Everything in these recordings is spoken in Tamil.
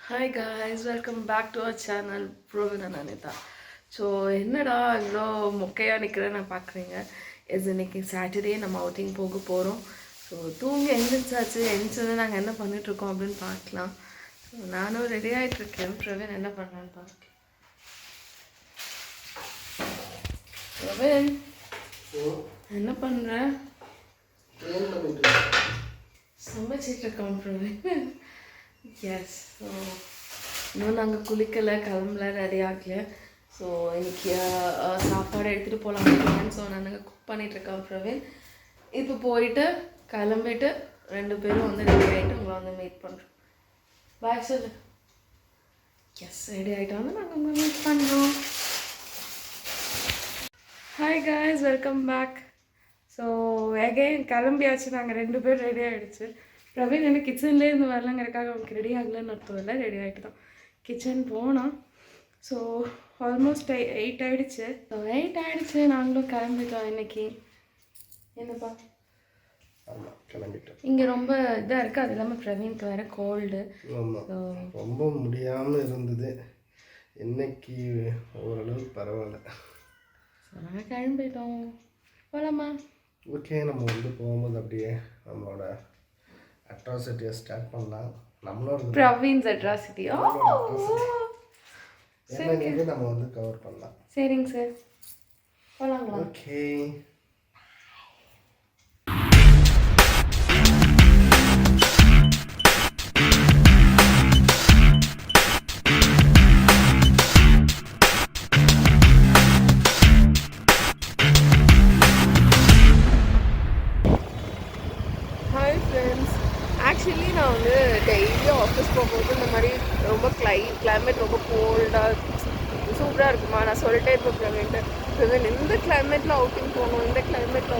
Hi guys, welcome back to our channel Provin and Anita. So என்னடா இவ்வளோ மொக்கையாக நிற்கிறேன்னு பார்க்குறீங்க. இன்னைக்கு சாட்டர்டே நம்ம அவுட்டிங் போக போகிறோம். ஸோ தூங்கி எந்திரிச்சது நாங்கள் என்ன பண்ணிகிட்ருக்கோம் அப்படின்னு பார்க்கலாம். ஸோ நானும் ரெடி ஆகிட்டுருக்கேன். பிரவீன் என்ன பண்ணுறான்னு பார்க்கலாம். பிரவீன் என்ன பண்ணுற? சமைச்சிட்ருக்கோம் பிரவீன். எஸ். ஸோ இன்னும் நாங்கள் குளிக்கலை, கிளம்பல, ரெடி ஆகலை. ஸோ இன்றைக்கி சாப்பாடு எடுத்துகிட்டு போகலான்னு ஸோ நாங்கள் குக் பண்ணிகிட்ருக்கோம் பிரவீன். இப்போ போயிட்டு கிளம்பிட்டு 2 பேரும் வந்து ரெடி ஆகிட்டு உங்களை வந்து மீட் பண்ணுறோம். பாய் சொல்லு. எஸ், ரெடி ஆகிட்டு வந்து நாங்கள் உங்களை மீட் பண்ணுறோம். Hi guys, welcome back. So again கிளம்பியாச்சு. நாங்கள் 2 பேர் ரெடி ஆகிடுச்சு. பிரவீன் என்ன கிச்சன்லேருந்து வரலங்கிறதுக்காக அவனுக்கு ரெடி ஆகலைன்னு அர்த்தம் இல்லை, ரெடி ஆகிட்டு தான் கிச்சன் போனோம். ஸோ ஆல்மோஸ்ட் 8 ஆகிடுச்சு. ஸோ 8 ஆகிடுச்சு, நாங்களும் கிளம்பிட்டோம் இன்னைக்கு. என்னப்பா கிளம்பிட்டோம். இங்கே ரொம்ப இதாக இருக்குது, அது இல்லாமல் பிரவீனுக்கு வேறு கோல்டு. ரொம்ப முடியாமல் இருந்தது. இன்னைக்கு ஓரளவுக்கு பரவாயில்ல. ஸோ நாங்கள் கிளம்பிட்டோம். போகலாமா? ஓகே, நம்ம வந்து போகும்போது அப்படியே நம்மளோட அட்ராசிட்டியை ஸ்டார்ட் பண்ணலாம். நம்மளோட பிரவீன்ஸ் அட்ராசிட்டி என்னங்கிறது நம்ம வந்து கவர் பண்ணலாம். சரிங்க சார், போகலாங்களா? ஓகே. Hi friends. ஆக்சுவலி நான் வந்து டெய்லியும் ஆஃபீஸ் போகும்போது இந்த மாதிரி ரொம்ப கிளைமேட் ரொம்ப கோல்டாக சூப்பராக இருக்குமா நான் சொல்லிட்டே இருப்பேன் பிரவீன். இந்த கிளைமேட்டில் அவுட்டிங் போகணும், இந்த கிளைமேட்டில்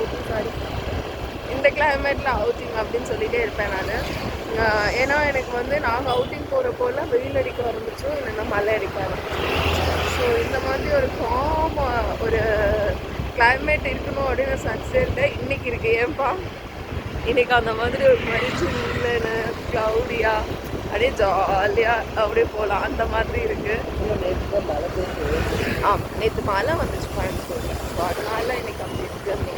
அவுட்டிங் அப்படின்னு சொல்லிகிட்டே இருப்பேன் நான். ஏன்னா எனக்கு வந்து நாங்கள் அவுட்டிங் போகிறப்போல வெயில் அடிக்க ஆரம்பிச்சோம், இல்லைன்னா மழை அடிக்க ஆரம்பிச்சோம். ஸோ இந்த மாதிரி ஒரு ஒரு கிளைமேட் இருக்கணும் அப்படின்னு சக்ஸஸ் இல்லை. இன்றைக்கி இருக்குது. ஏன்பா இன்றைக்கி அந்த மாதிரி ஒரு மாதிரி சில்லுன்னு க்ளவுடியாக அப்படியே ஜாலியாக அப்படியே போகலாம், அந்த மாதிரி இருக்குது. நேற்று மழை வந்துச்சு கோயம்புத்தூரில். ஸோ அதனால இன்றைக்கி அப்படி இருக்குது.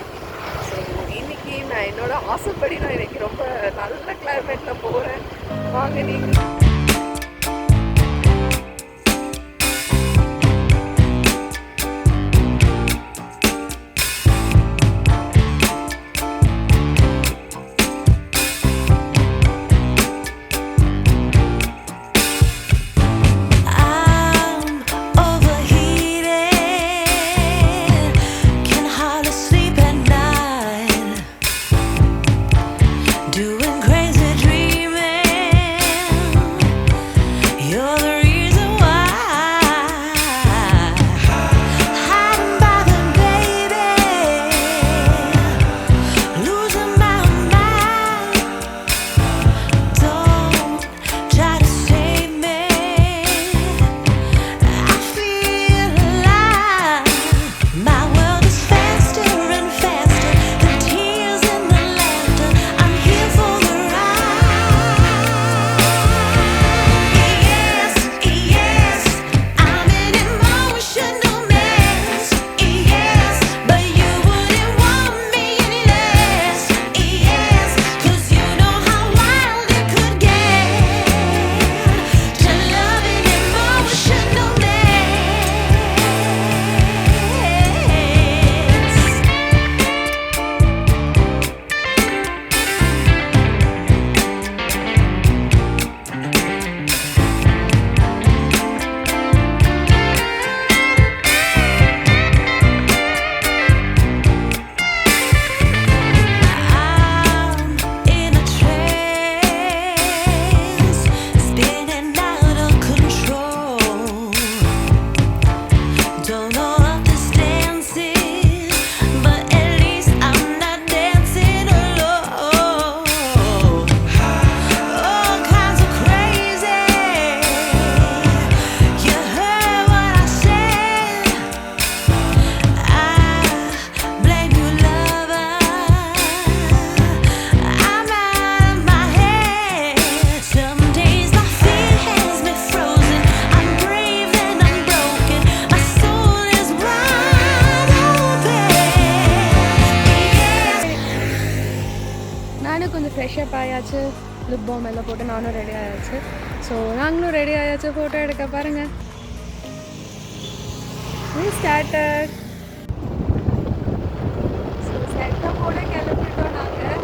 ஸோ இன்றைக்கி நான் என்னோட ஆசைப்படி நான் இன்றைக்கி ரொம்ப நல்ல கிளைமேட்டில் போகிறேன். வாங்க நீங்கள். Doing crazy dreaming. Lip balm எல்லாம் போட்டு நானும் ரெடி ஆயாச்சு. ஸோ நாங்களும் ரெடி ஆயாச்சு ஃபோட்டோ எடுக்க. பாருங்கள், ஸ்டார்டட். ஸோ செட்டாக போட கிளம்பிட்டோம் நாங்கள்.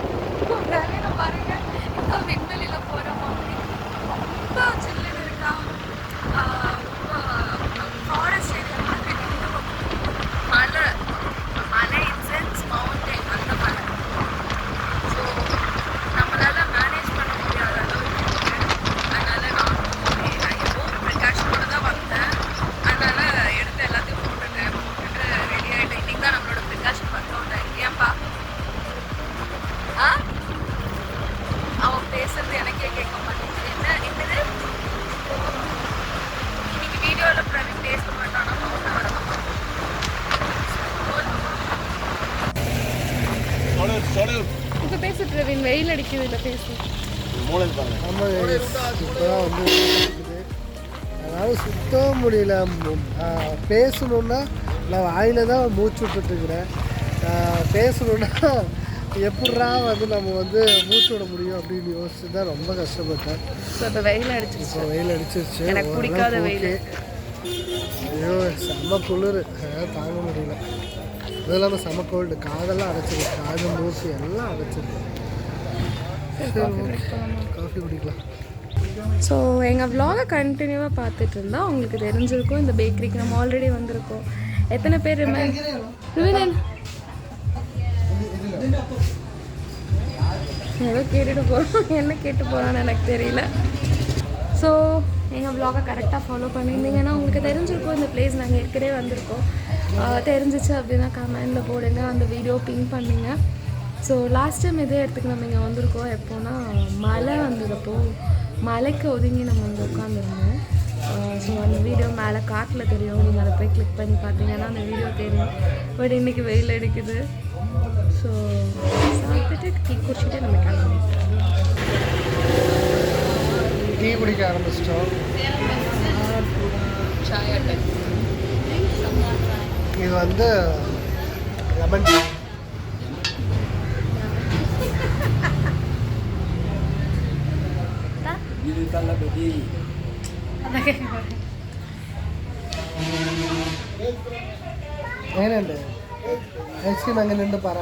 வேலையில் பாருங்கள், இப்போ விண்வெளியில் போகிற மாதிரி ரொம்ப சில்லுன்னு இருக்கா. ஃபாரஸ்ட் ஏரியா மாதிரி மலை மலை இன்சென்ஸ் மவுண்டைன் அந்த மலை. ஸோ நம்மளால் மேனேஜ் பண்ண முடியாத அளவுக்கு அதனால் நான் ஏதோ ஒரு ப்ரிகாஷனோட தான் வந்தேன். அதனால் எடுத்து எல்லாத்தையும் போட்டுட்டு ரெடி ஆகிட்டேன். இன்றைக்கி தான் நம்மளோட ப்ரிகாஷன் பண்ணோம். ஏன்பா அவன் பேசுறது எனக்கே கேட்க மாட்டேங்குது. என்னது இன்னைக்கு வீடியோவில் பிரவீன் பேச மாட்டானா? இப்போ பேசு பிரவீன், வெயில் அடிக்குது. இல்லை பேசு. நம்ம இப்போதான் வந்து இருக்குது. அதாவது சுத்தவும் முடியல. பேசணுன்னா நான் வாயில் தான் மூச்சு விட்டுட்டுருக்கிறேன். பேசணுன்னா எப்படா வந்து நம்ம வந்து மூச்சு விட முடியும் அப்படின்னு யோசிச்சு தான் ரொம்ப கஷ்டப்பட்டேன். ஸோ இப்போ வெயில் அடிச்சிருச்சு. இப்போ வெயில் அடிச்சிருச்சு. எனக்கு பிடிக்காத வெயில். ஐயோ செம்ம குளிர், தாங்க முடியல. அது இல்லாமல் செம்ம கோல்டு, காதெல்லாம் அடைச்சிருக்கு, காது மூச்சு எல்லாம் அடைச்சிருக்கு. காஃபி குடிக்கலாம். ஸோ எங்கள் vlog-ஐ கண்டினியூவாக பார்த்துட்டு இருந்தால் உங்களுக்கு தெரிஞ்சிருக்கும். இந்த பேக்கரிக்கு நம்ம ஆல்ரெடி வந்திருக்கோம். எத்தனை பேர் ஏதோ கேட்டுட்டு போகிறோம், என்ன கேட்டு போகிறான்னு எனக்கு தெரியல. ஸோ எங்கள் vlog-ஐ கரெக்டாக ஃபாலோ பண்ணியிருந்தீங்கன்னா உங்களுக்கு தெரிஞ்சிருக்கும் இந்த பிளேஸ் நாங்கள் ஏற்கனவே வந்திருக்கோம். தெரிஞ்சிச்சு அப்படின்னா கமெண்டில் போடுங்க, அந்த வீடியோ பின் பண்ணிங்க. ஸோ லாஸ்ட் டைம் இதே இடத்துக்கு நம்ம இங்கே வந்திருக்கோம். எப்போனா மழை வந்ததப்போ மலைக்கு ஒதுங்கி நம்ம வந்து உட்காந்துருந்தோம். ஸோ அந்த வீடியோ மேலே காட்டில் தெரியும், நீங்கள் அதை போய் கிளிக் பண்ணி பார்த்தீங்கன்னா அந்த வீடியோ தெரியும். பட் இன்றைக்கி வெயில் அடிக்குது. ஸோ சாப்பிட்டுட்டு டீ குடிச்சிட்டு நம்ம கிளம்புவோம். டீ குடிக்க ஆரம்பிச்சிட்டோம். இது வந்து லெமன் டீ. എങ്ങനെയുണ്ട് ഐസ്ക്രീം? എങ്ങനെയുണ്ട് പറ.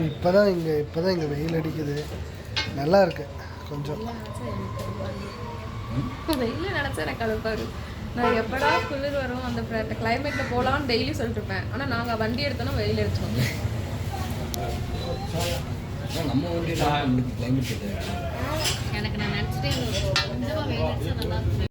இப்போதான் இங்கே வெயில் அடிக்குது, நல்லா இருக்கு கொஞ்சம். வெயில் நினச்சா எனக்கு அது பாரு, நான் எப்படா குளிர் வரும் அந்த கிளைமேட்டில் போகலான்னு டெய்லி சொல்லிட்டு இருப்பேன். ஆனால் நாங்கள் வண்டி எடுத்தோன்னா வெயில் அடிச்சோம். நம்ம வண்டி கிளைமேட் எனக்கு நான் நினச்சிட்டே கொஞ்சமாக வெயில் அடிச்சா நல்லா இருக்கும்.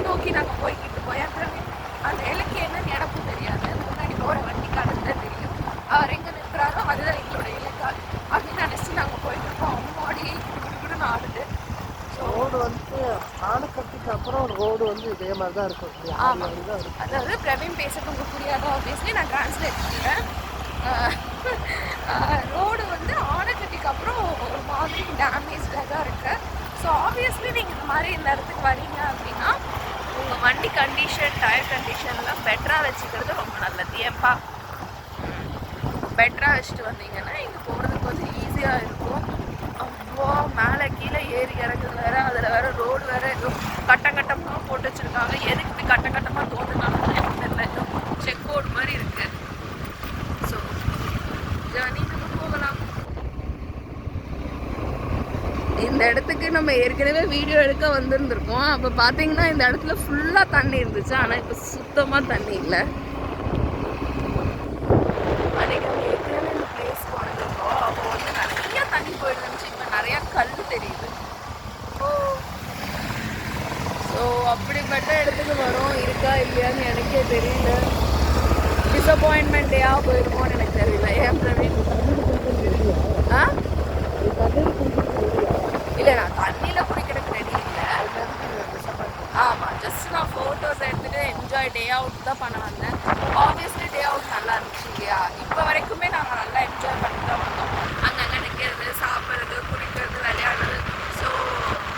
நோக்கி நாங்கள் போய்கிட்டு போயாக்கிறோம். அந்த இலக்கு என்னன்னு எனக்கும் தெரியாது, முன்னாடி போகிற வண்டிக்காரன் தான் தெரியும். அவர் எங்கே நிற்கிறாரோ அதுதான் எங்களோட இலக்கா அப்படின்னு நினச்சி நாங்கள் போயிட்டு இருக்கோம். அம்மாடி குடுக்குன்னு ஆடுது. ரோடு வந்து ஆணுக்கட்டுக்கு அப்புறம் ரோடு வந்து இதே மாதிரி தான் இருக்கும். ஆமாம், அதாவது பிரவீன் பேசுறது உங்களுக்கு புரியாதோ ஆப்வியஸ்லி நான் டிரான்ஸ்லேட் பண்ணுறேன். ரோடு வந்து ஆனைக்கட்டிக்கு அப்புறம் ஒரு மாதிரி டேமேஜாக தான் இருக்குது. ஸோ ஆப்வியஸ்லி நீங்கள் இந்த மாதிரி இந்த இடத்துக்கு வரீங்க அப்படின்னா உங்கள் வண்டி கண்டிஷன், டயர் கண்டிஷன்லாம் பெட்டராக வச்சுக்கிறது ரொம்ப நல்லது. ஏன்பா பெட்டராக வச்சுட்டு வந்தீங்கன்னா இங்கே போகிறதுக்கு கொஞ்சம் ஈஸியாக இருக்கும். அவ்வளோ மேலே கீழே ஏறி இறங்குது வேறு, அதில் வேறு ரோடு வேறு ஏதோ கட்டமாக போட்டு வச்சுருக்காங்க. எதுக்கு கட்டமாக தோணுனாலும் எனக்கு தெரியல, ஏதோ செக் போர்டு மாதிரி இருக்குது. ஸோ ஜர்னி நம்ம போகலாம். இந்த இடத்துக்கு நம்ம ஏற்கனவே வீடியோ எடுக்க வந்திருந்துருக்கோம். அப்போ பார்த்தீங்கன்னா இந்த இடத்துல ஃபுல்லாக தண்ணி இருந்துச்சு, ஆனால் இப்போ சுத்தமாக தண்ணி இல்லை. அன்றைக்கி நம்ம ஏற்கனவே இந்த பிளேஸ் போனதுருக்கோம், அப்போ வந்து நிறையா தண்ணி போயிட்டு இருந்துச்சு. இப்போ நிறையா கல் தெரியுது. ஸோ அப்படிப்பட்ட இடத்துக்கு வரோம், இருக்கா இல்லையான்னு எனக்கே தெரியல. டிசப்பாயின்மெண்ட்டையாக போயிருக்கோன்னு எனக்கு தெரியல. ஏன் பிரவீன்? ஆ இல்லை, நான் தண்ணியில் குடிக்கிறதுக்கு ரெடி இல்லை. ஆமாம், ஜஸ்ட் நான் ஃபோட்டோஸ் எடுத்துகிட்டு என்ஜாய் டே அவுட் தான் பண்ண வந்தேன். ஆப்வியஸ்லி டே அவுட் நல்லா இருந்துச்சு இல்லையா? இப்போ வரைக்குமே நாங்கள் நல்லா என்ஜாய் பண்ணிட்டு தான் வந்தோம். அங்கங்கே நிற்கிறது, சாப்பிட்றது, குடிக்கிறது, விளையாடுறது. ஸோ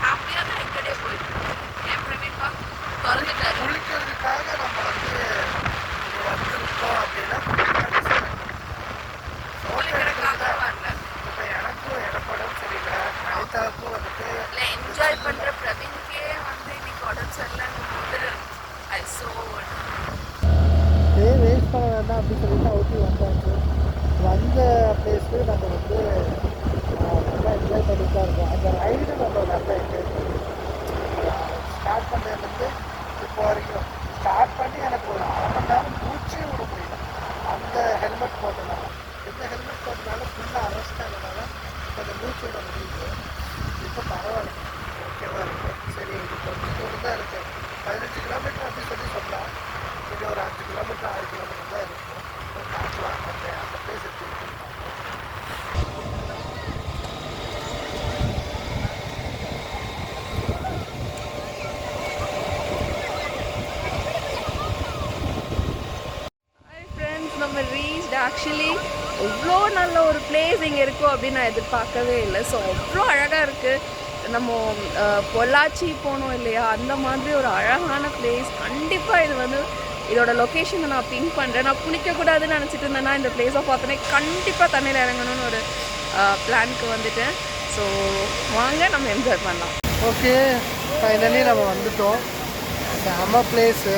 ஹாப்பியாக தான் எங்கள் டே போயிட்டு என் பிரவீன்ப்பா திறந்துட்டாரு. குளிக்கிறதுக்காக நம்ம வந்திருக்கோம் அப்படின்னா குளிக்கிறதுக்காக வரல. இப்போ எனக்கும் இடப்படம் சரியில்லை, நைட்டாவுக்கும் வந்துட்டு இல்லை, என்ஜாய் பண்ணுற பிரவீன்கே வந்து இன்னைக்கு உடம்பு சரியில்லைங்கும் போது ஐ ஸோ வேஸ்ட் பண்ண வேண்டாம் அப்படின்னு சொல்லிட்டு அவுட்டி வந்தாச்சு. வந்த பிளேஸ்க்கு நம்ம வந்து நல்லா என்ஜாய் பண்ணிட்டு தான் இருக்கோம். அந்த ரைடு நம்ம நல்லா என்ஜாய் பண்ணுவோம். ஸ்டார்ட் பண்ணதுலேருந்து இப்போ வரைக்கும் ஸ்டார்ட் பண்ணி எனக்கு ஒரு 1/2 மணி நேரம் மூச்சே விட முடியல. அந்த ஹெல்மெட் போட்டனால, இந்த ஹெல்மெட் போட்டனால ஃபுல்லாக அரெஸ்ட் ஆனதுனால கொஞ்சம் மூச்சு விட முடியுது. இப்போ பரவாயில்ல, ஓகேவா இருக்குது. சரி, இது கொஞ்சம் தூரம் தான் இருக்குது. 15 கிலோமீட்டர் அப்படி சொன்னால் இது ஒரு 5 கிலோமீட்டர் 6 கிலோமீட்டர் தான் இருக்கும். பார்க்கலாம் அந்த பிளேஸ் எப்படி இருக்குன்னு பார்க்கலாம். ஹாய் ஃப்ரெண்ட்ஸ், நம்ம ரீச்ட். ஆக்சுவலி எவ்வளோ நல்ல ஒரு பிளேஸ் இங்கே இருக்கும் அப்படின்னு நான் எதிர்பார்க்கவே இல்லை. ஸோ அவ்வளோ அழகாக இருக்குது. நம்ம பொள்ளாச்சி போனோம் இல்லையா, அந்த மாதிரி ஒரு அழகான பிளேஸ். கண்டிப்பாக இது வந்து இதோட லொக்கேஷனை நான் பிங்க் பண்ணுறேன். நான் குளிக்கக்கூடாதுன்னு நினச்சிட்டு இருந்தேன்னா இந்த பிளேஸை பார்த்தோன்னே கண்டிப்பாக தண்ணியில் இறங்கணும்னு ஒரு பிளானுக்கு வந்துட்டேன். ஸோ வாங்க நம்ம என்ஜாய் பண்ணலாம். ஓகே, ஃபைனலி நம்ம வந்துட்டோம். செம்ம பிளேஸு.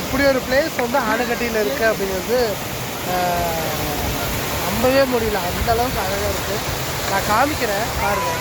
இப்படி ஒரு பிளேஸ் வந்து ஆனைக்கட்டியில் இருக்குது அப்படிங்கிறது நம்பவே முடியல. அந்தளவுக்கு அழகாக இருக்குது. நான் காமிக்கிறேன் பாருங்கள்.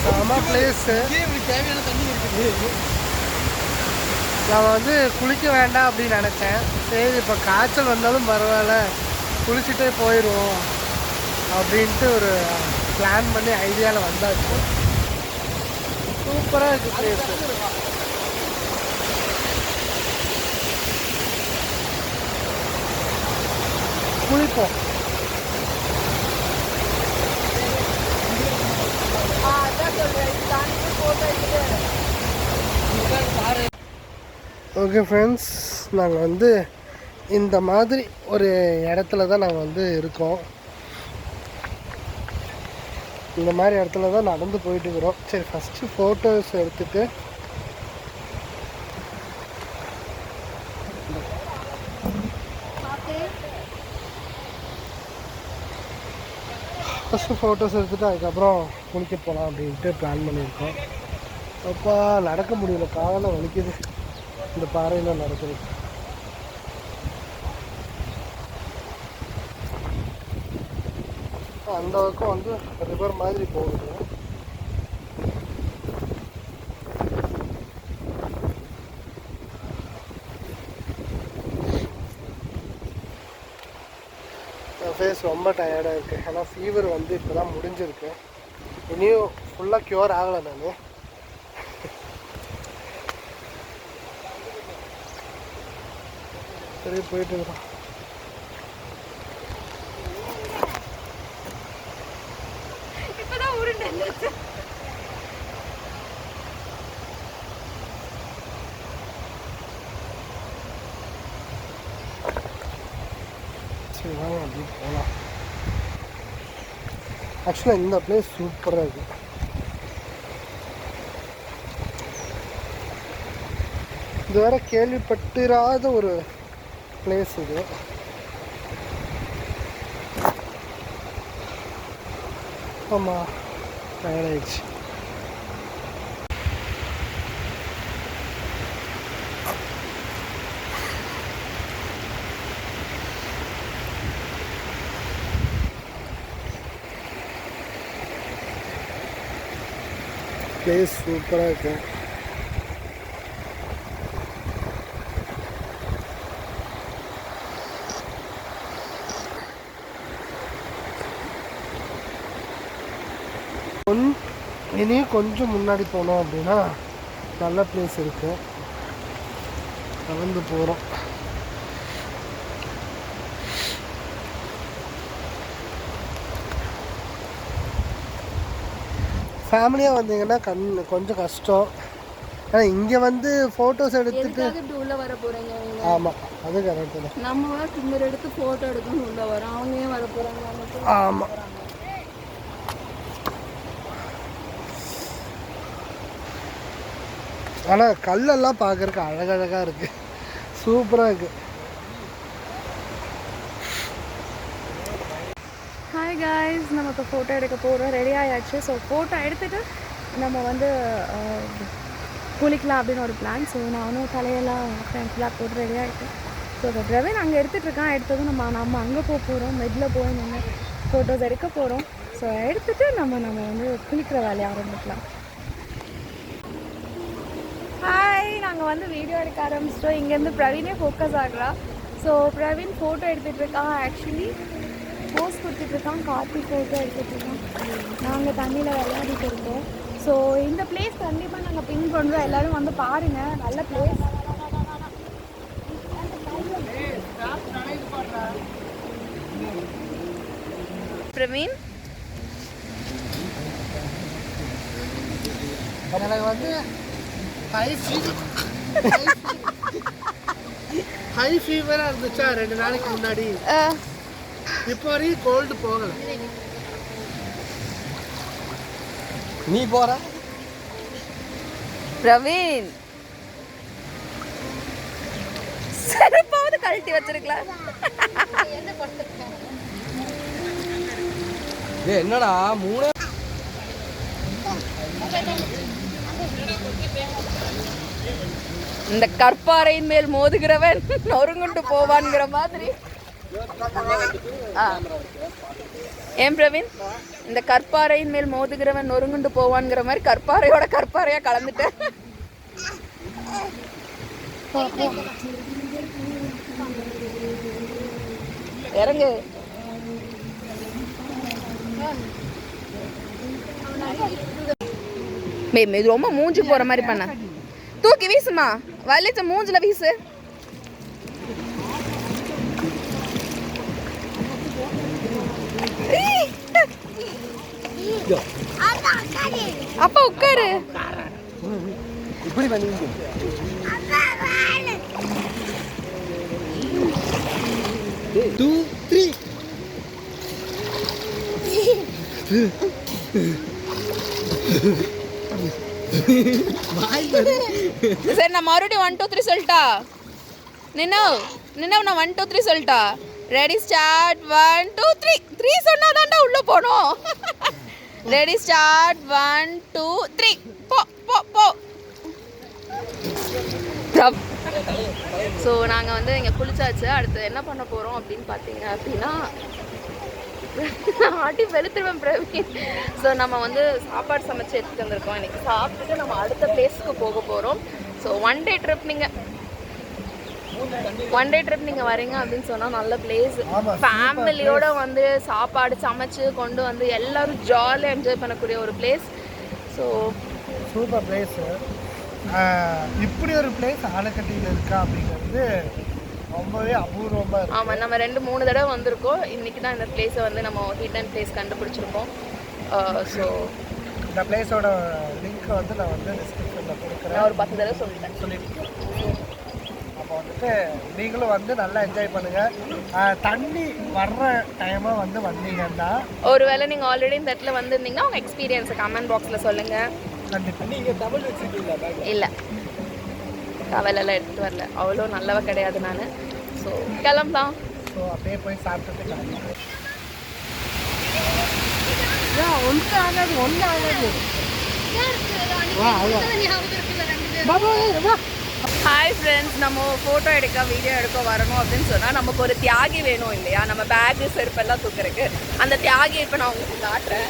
செம பிளேஸு. நான் வந்து குளிக்க வேண்டாம் அப்படின்னு நினச்சேன். சரி, இப்போ காய்ச்சல் வந்தாலும் பரவாயில்ல, குளிச்சுட்டே போயிடுவோம் அப்படின்ட்டு ஒரு பிளான் பண்ணி ஐடியாவில் வந்தாச்சு. சூப்பராக இருக்குது பிளேஸு. குளிப்போம். ஓகே ஃப்ரெண்ட்ஸ், நாங்கள் வந்து இந்த மாதிரி ஒரு இடத்துல தான் நாங்கள் வந்து இருக்கோம். இந்த மாதிரி இடத்துல தான் நடந்து போயிட்டுருக்குறோம். சரி, ஃபஸ்ட்டு ஃபோட்டோஸ் எடுத்துகிட்டு அதுக்கப்புறம் குளிக்க போகலாம் அப்படின்ட்டு பிளான் பண்ணியிருக்கோம். அப்பா நடக்க முடியல, காலம் வலிக்குது இந்த பாறையில் நடக்குது. அந்த பக்கம் வந்து ரிவர் மாதிரி போகுது. ஃபேஸ் ரொம்ப டயர்டாக இருக்குது. ஏன்னா ஃபீவர் வந்து இப்போ தான் முடிஞ்சிருக்கு. இனியும் ஃபுல்லாக க்யூர் ஆகலை நான். சரி, போயிட்டு இருக்கிறோம். சரி, வாங்க அப்படி போகலாம். ஆக்சுவலாக இந்த பிளேஸ் சூப்பராக இருக்குது. இதுவரை கேள்விப்பட்டிராத ஒரு பிளேஸ் இது. ஆமாம், டயர்டாயிடுச்சு. பிளேஸ் சூப்பராக இருக்கும். இனியும் கொஞ்சம் முன்னாடி போனோம் அப்படின்னா நல்ல பிளேஸ் இருக்கும். நடந்து போகிறோம். ஃபேமிலியாக வந்தீங்கன்னா கொஞ்சம் கஷ்டம். ஆனால் இங்கே வந்து ஃபோட்டோஸ் எடுத்துட்டு உள்ள வர போறீங்க. ஆமாம், அது கரெக்டு தான். நம்ம திமிர் எடுத்து ஃபோட்டோ எடுக்கணும்னு உள்ள வரோம், அவங்க ஏன் வர போகிறாங்க? ஆமாம். ஆனால் கல்லெல்லாம் பார்க்குறக்கு அழகழகாக இருக்குது, சூப்பராக இருக்குது. ஹாய் காய்ஸ், நம்ம இப்போ ஃபோட்டோ எடுக்க போகிறோம். ரெடி ஆயாச்சு. ஸோ ஃபோட்டோ எடுத்துகிட்டு நம்ம வந்து குளிக்கலாம் அப்படின்னு ஒரு பிளான். ஸோ நானும் தலையெல்லாம் ஃப்ரெண்ட்ஸ்லாம் போட்டு ரெடி ஆகிட்டேன். ஸோ இப்போ பிரவீன் அங்கே எடுத்துகிட்ருக்கான். எடுத்ததும் நம்ம அங்கே போகிறோம். மெட்டில் போய் நின்று ஃபோட்டோஸ் எடுக்க போகிறோம். ஸோ எடுத்துகிட்டு நம்ம வந்து குளிக்கிற வேலையை ஆரம்பிக்கலாம். ஹாய், நாங்கள் வந்து வீடியோ எடுக்க ஆரம்பிச்சிட்டோம். இங்கேருந்து பிரவீனே ஃபோக்கஸ் ஆகிறா. ஸோ பிரவீன் ஃபோட்டோ எடுத்துகிட்டு இருக்கான். ஆக்சுவலி போஸ் கொடுத்துட்ருக்கான். கார்த்தி ஃபோட்டோ எடுத்துகிட்ருக்கான். நாங்கள் தண்ணியில் விளையாடிட்டு இருக்கோம். ஸோ இந்த பிளேஸ் கண்டிப்பாக நாங்கள் பின் பண்ணுறோம். எல்லோரும் வந்து பாருங்கள், நல்ல பிளேஸ். பிரவீன் எனக்கு வந்து ஹை ஃபீவராக இருந்துச்சா 2 நாளைக்கு முன்னாடி. இப்போ வரையும் கோல்டு போகலை. நீ போற பிரவீன் செருப்பாவது கழட்டி வச்சிருக்கலாம். என்னடா 3 இந்த கற்பாறையின் மேல் மோதுகிறவன் நொறுங்குண்டு போவான்ங்கிற மாதிரி. ஏன் பிரவீன், இந்த கற்பாறையின் மேல் மோதுகிறவன் நொறுங்குண்டு போவான்ங்கிற மாதிரி கற்பாறையோட கற்பாறையா கலந்துட்டேன். இறங்கு. இது ரொம்ப மூஞ்சி போற மாதிரி பண்ண. தூக்கி வீசுமா, வலிச்ச மூஞ்சில வீசு. அப்பா உட்காரு. இப்படி பண்ணி 2 3 சரி, நான் மறுபடியும் 1 2 3 சொல்லிட்டா? நின்னு நான் 1 2 3 சொல்லிட்டா? Ready start 1 2 3. 3 சொன்னாதான்டா உள்ள போனோம். Ready start 1 2 3. போ போ போ. ஸோ நாங்கள் வந்து இங்கே குளிச்சாச்சு. அடுத்து என்ன பண்ண போகிறோம் அப்படின்னு பார்த்தீங்க அப்படின்னா, ஆட்டி வெளுத்துருவேன் பிரவீன். ஸோ நம்ம வந்து சாப்பாடு சமைச்சு எடுத்துகிட்டு வந்திருக்கோம். இன்றைக்கி சாப்பிட்டுட்டு நம்ம அடுத்த பிளேஸ்க்கு போக போகிறோம். ஸோ ஒன் டே ட்ரிப் நீங்கள் வரீங்க அப்படின்னு சொன்னால் நல்ல பிளேஸ். ஃபேமிலியோட வந்து சாப்பாடு சமைச்சு கொண்டு வந்து எல்லோரும் ஜாலியாக என்ஜாய் பண்ணக்கூடிய ஒரு பிளேஸ். So super place. இப்படி ஒரு பிளேஸ் ஆலக்கட்டியில் இருக்கா அப்படிங்கிறது ரொம்பவே அபூர்வமாக இருக்குது. ஆமாம், நம்ம 2-3 தடவை வந்திருக்கோம். இன்றைக்கி தான் இந்த பிளேஸை வந்து நம்ம ஹிடன் பிளேஸ் கண்டுபிடிச்சிருக்கோம். ஸோ இந்த பிளேஸோட லிங்க்கை வந்து நான் வந்து டிஸ்கிரிப்ஷனில் கொடுக்குறேன். நான் ஒரு 10 தடவை சொல்லிட்டேன். அப்போ வந்துட்டு நீங்களும் வந்து நல்லா என்ஜாய் பண்ணுங்கள். தண்ணி வர்ற டைமாக வந்து வந்தீங்கன்னா, ஒருவேளை நீங்கள் ஆல்ரெடி இந்த இடத்துல வந்திருந்தீங்கன்னா உங்கள் எக்ஸ்பீரியன்ஸை கமெண்ட் பாக்ஸில் சொல்லுங்கள். கண்டிப்பாக. நீங்கள் தமிழ் வச்சுருக்கீங்களா? இல்லை, டவலெல்லாம் எடுத்துகிட்டு வரல. அவ்வளோ நல்லவ கிடையாது நான். ஸோ கிளம்பலாம். ஸோ அப்படியே போய் சாப்பிட்டுட்டு கிளம்பலாம். ஒன்றும் ஆகாது. ஹாய் ஃப்ரெண்ட்ஸ், நம்ம ஃபோட்டோ எடுக்க வீடியோ எடுக்க வரணும் அப்படின்னு சொன்னால் நமக்கு ஒரு தியாகி வேணும் இல்லையா? நம்ம பேக்கு செருப்பெல்லாம் தூக்குறதுக்கு அந்த தியாகி இப்போ நான் உங்களுக்கு காட்டுறேன்.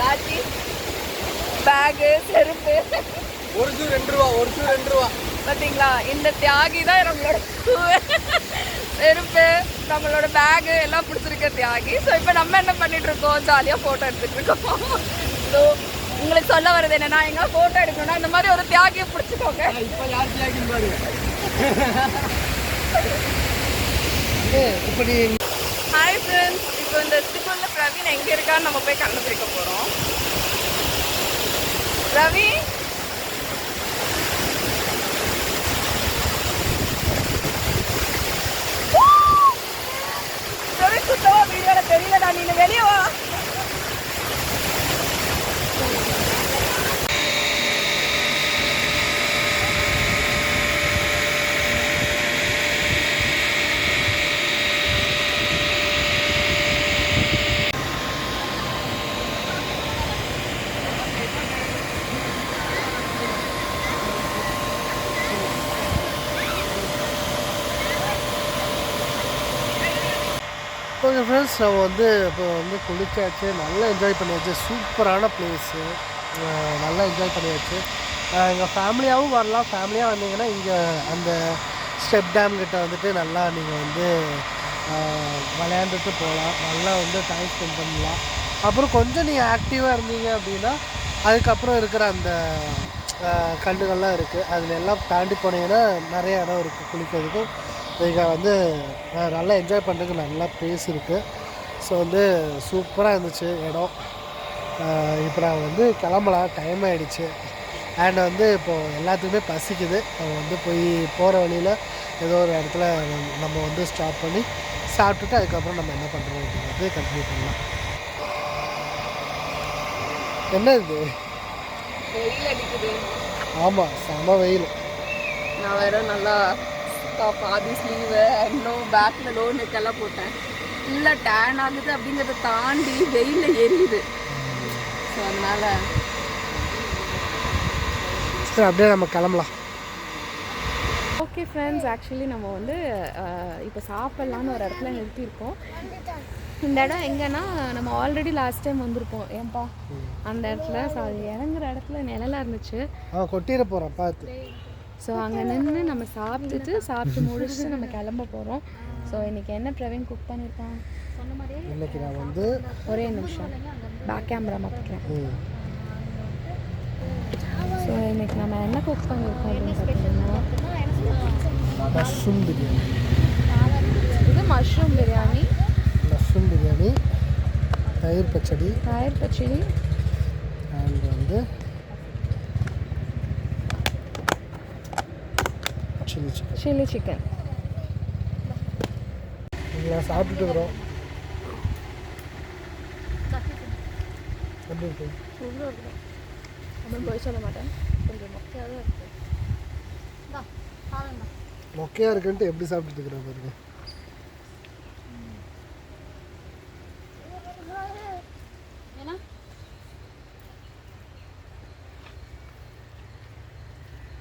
ராஜி பேகு செருப்பு ஒரு ஷூ 2 ரூபா, ஒரு ஷூ 2 ரூபா. பார்த்தீங்களா, இந்த தியாகி தான் நம்மளோட செருப்பு, நம்மளோட பேகு எல்லாம் பிடிச்சிருக்க தியாகி. ஸோ இப்போ நம்ம என்ன பண்ணிட்டு இருக்கோம், ஜாலியாக ஃபோட்டோ எடுத்துகிட்டு இருக்கோம். ஸோ உங்களுக்கு சொல்ல வர்றது என்னன்னா, எங்கே ஃபோட்டோ எடுக்கணும்னா இந்த மாதிரி ஒரு தியாகியை பிடிச்சிக்கோங்க. இப்போ யார் தியாகின்னு பாருங்க. இப்போ நீ ஹாய் ஃப்ரெண்ட்ஸ், இப்போ இந்த ஸ்கூலில் பிரவீன் எங்கே இருக்கான்னு நம்ம போய் கண்டுபிடிக்க போகிறோம். பிரவீன் சுத்தமா வீடியோல தெரியலடா, நீ வெளியே வா. ஓகே ஃப்ரெண்ட்ஸ், நம்ம வந்து இப்போ வந்து குளிச்சாச்சு, நல்லா என்ஜாய் பண்ணியாச்சு. சூப்பரான பிளேஸு, நல்லா என்ஜாய் பண்ணியாச்சு. எங்கள் ஃபேமிலியாகவும் வரலாம். ஃபேமிலியாக வந்தீங்கன்னா இங்கே அந்த ஸ்டெப் டேம் கிட்ட வந்துட்டு நல்லா நீங்கள் வந்து விளையாண்டுட்டு போகலாம். நல்லா வந்து டைம் ஸ்பெண்ட் பண்ணலாம். அப்புறம் கொஞ்சம் நீங்கள் ஆக்டிவாக இருந்தீங்க அப்படின்னா அதுக்கப்புறம் இருக்கிற அந்த கல்லுகள்லாம் இருக்குது, அதில் எல்லாம் தாண்டி போனீங்கன்னா நிறைய இடம் இருக்குது குளிக்கிறதுக்கும். இங்கே வந்து நல்லா என்ஜாய் பண்ணுறதுக்கு நல்லா ப்ளேஸ் இருக்குது. ஸோ வந்து சூப்பராக இருந்துச்சு இடம். இப்போ நான் வந்து கிளம்பலாம், டைம் ஆகிடுச்சு. அண்ட் வந்து இப்போது எல்லாத்துக்குமே பசிக்குது. நம்ம வந்து போய் போகிற வழியில் ஏதோ ஒரு இடத்துல நம்ம வந்து ஸ்டாப் பண்ணி சாப்பிட்டுட்டு அதுக்கப்புறம் நம்ம என்ன பண்ணுறோம் அப்படிங்கிறது கண்டினியூ பண்ணலாம். என்ன இது? வெயில் அடிக்குது. ஆமாம், செம வெயில். நான் வேற நல்லா பாதி ஸ்லீவு இன்னும் பேக்கில் லோ நெக்கெல்லாம் போட்டேன். ஃபுல்லாக டேன் ஆகுது. அப்படிங்கிறத தாண்டி வெயிலில் எரியுது. ஸோ அதனால் சரி, அப்படியே நம்ம கிளம்பலாம். ஓகே ஃப்ரெண்ட்ஸ், ஆக்சுவலி நம்ம வந்து இப்போ சாப்பிட்லான்னு ஒரு இடத்துல நிறுத்தியிருக்கோம். இந்த இடம் எங்கன்னா, நம்ம ஆல்ரெடி லாஸ்ட் டைம் வந்திருப்போம் ஏன்பா அந்த இடத்துல. ஸோ அது இறங்குற இடத்துல நிழலாக இருந்துச்சு. கொட்டிட போகிறோம் பார்த்து. ஸோ அங்கே நின்று நம்ம சாப்பிட்டு முடிச்சுட்டு நம்ம கிளம்ப போகிறோம். ஸோ இன்றைக்கி என்ன பிரவீன் குக் பண்ணியிருக்கான் சொன்ன மாதிரியே. இன்றைக்கி நான் வந்து ஒரே நிமிஷம் பேக் கேமரா மாற்றிக்கிறேன். ஸோ இன்றைக்கி நம்ம என்ன குக் பண்ணியிருக்கோம் அப்படின்னு பார்த்தீங்கன்னா, மஷ்ரூம் பிரியாணி. இது மஷ்ரூம் பிரியாணி, தயிர் பச்சடி அண்ட் வந்து சில்லி சிக்கன். இங்கே சாப்பிட்டுட்டு இருக்கிறோம். எப்படி இருக்கு? அப்படின்னு போய் சொல்ல மாட்டேன், கொஞ்சம் மொக்கையாக தான் இருக்குது. மொக்கையாக இருக்குன்ட்டு எப்படி சாப்பிட்டுட்டு இருக்கிறேன் பாருங்க.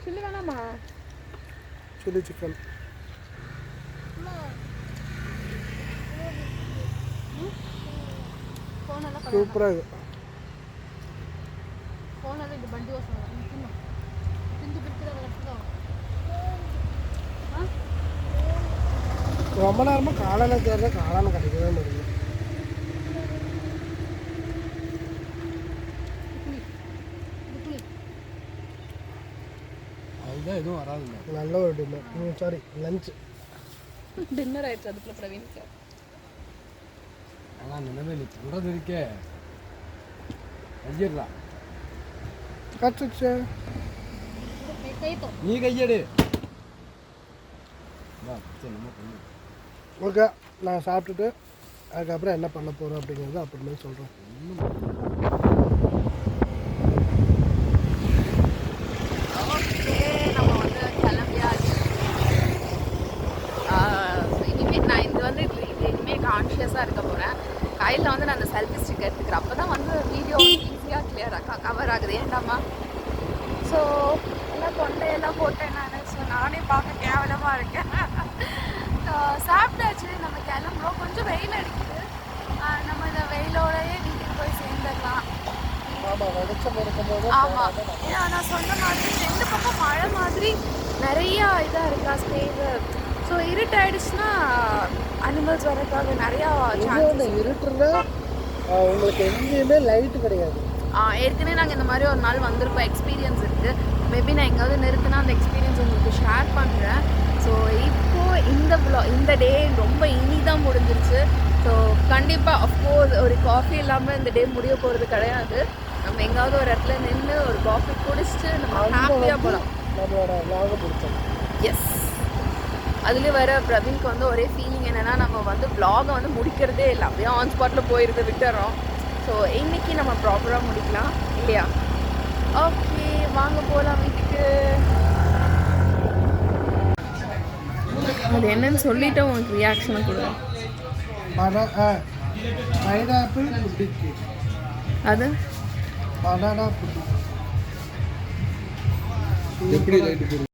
சில்லி வேணாமா? சில்லி சிக்கன் சூப்பராக இருக்கு. ரொம்ப நேரமாக காளான தேர்தல் காளான கிடைக்கவே முடியல. அதுதான் எதுவும் வராதுங்க. நல்ல ஒரு டின்னர். Sorry, lunch. டின்னர் ஆயிடுச்சு அதுக்குள்ள பிரவீனுக்கு. ஆனால் நினைவே நீ சொல்கிறது இருக்கே கையிடலாம். கற்றுச்சு நீ கையெடு. ஓகே, நான் சாப்பிட்டுட்டு அதுக்கப்புறம் என்ன பண்ண போகிறோம் அப்படிங்கிறது அப்புறமே சொல்கிறேன். நம்ம வந்து கிளம்பியாச்சு. இனிமேல் நான் இது வந்து இனிமேல் கான்ஷியஸாக இருக்க போகிறேன். கையில் வந்து நான் அந்த செல்ஃபி ஸ்டிக் எடுத்துக்கிறேன். அப்போ தான் வந்து வீடியோ ஈஸியாக கிளியராக கவர் ஆகுது. ஏண்டாமா? ஸோ எல்லாம் கொண்டையெல்லாம் போட்டேன் நான். ஸோ நானே பார்க்க கேவலமாக இருக்கேன். சாப்பிட்டாச்சு, நம்ம கிளம்புறோம். கொஞ்சம் வெயில் அடிக்குது. லைட்டோடயே வீட்டுக்கு போய் சேர்ந்துடலாம். ஆமாம், வெளிச்சம் இருக்கும்போது ஆமாம், ஏன்னா நான் சொன்ன மாதிரி 2 பக்கம் மழை மாதிரி நிறையா இதாக இருக்கா ஸ்பேஸ். ஸோ இருட்டாயிடுச்சுன்னா அனிமல்ஸ் வரதுக்காக நிறையா இன்னொன்று இருட்டுன்னா உங்களுக்கு எங்கேயுமே லைட்டு கிடையாது. ஏற்கனவே நாங்கள் இந்த மாதிரி ஒரு நாள் வந்திருக்கோம், எக்ஸ்பீரியன்ஸ் இருக்குது. மேபி நான் எங்கேயாவது நிறுத்தினா அந்த எக்ஸ்பீரியன்ஸ் உங்களுக்கு ஷேர் பண்ணுறேன். ஸோ இப்போது இந்த டே ரொம்ப இனிதான் முடிஞ்சிருச்சு. ஸோ கண்டிப்பாக அஃப்கோர்ஸ் ஒரு காஃபி இல்லாமல் இந்த டே முடிய போகிறது கிடையாது. நம்ம எங்காவது ஒரு இடத்துல நின்று ஒரு காஃபி குடிச்சிட்டு நம்ம ஹாப்பியாக போகலாம். நம்மளோட vlog பிடிச்சோம். எஸ், அதுலேயும் வர பிரவீனுக்கு வந்து ஒரே ஃபீலிங் என்னென்னா நம்ம வந்து vlog-ஐ வந்து முடிக்கிறதே இல்லை, அப்படியே ஆன் ஸ்பாட்டில் போயிருந்து விட்டுறோம். ஸோ இன்றைக்கி நம்ம ப்ராப்பராக முடிக்கலாம் இல்லையா? ஓகே, வாங்க போகலாம் வீட்டுக்கு. அது என்னன்னு சொல்லிட்டு உனக்கு ரியாக்ஷனை கொடு. பைனாப்பிள் புட்டிக்கு, அது பனானா புட்டிக்கு. எப்படி லைட்டு போடுது?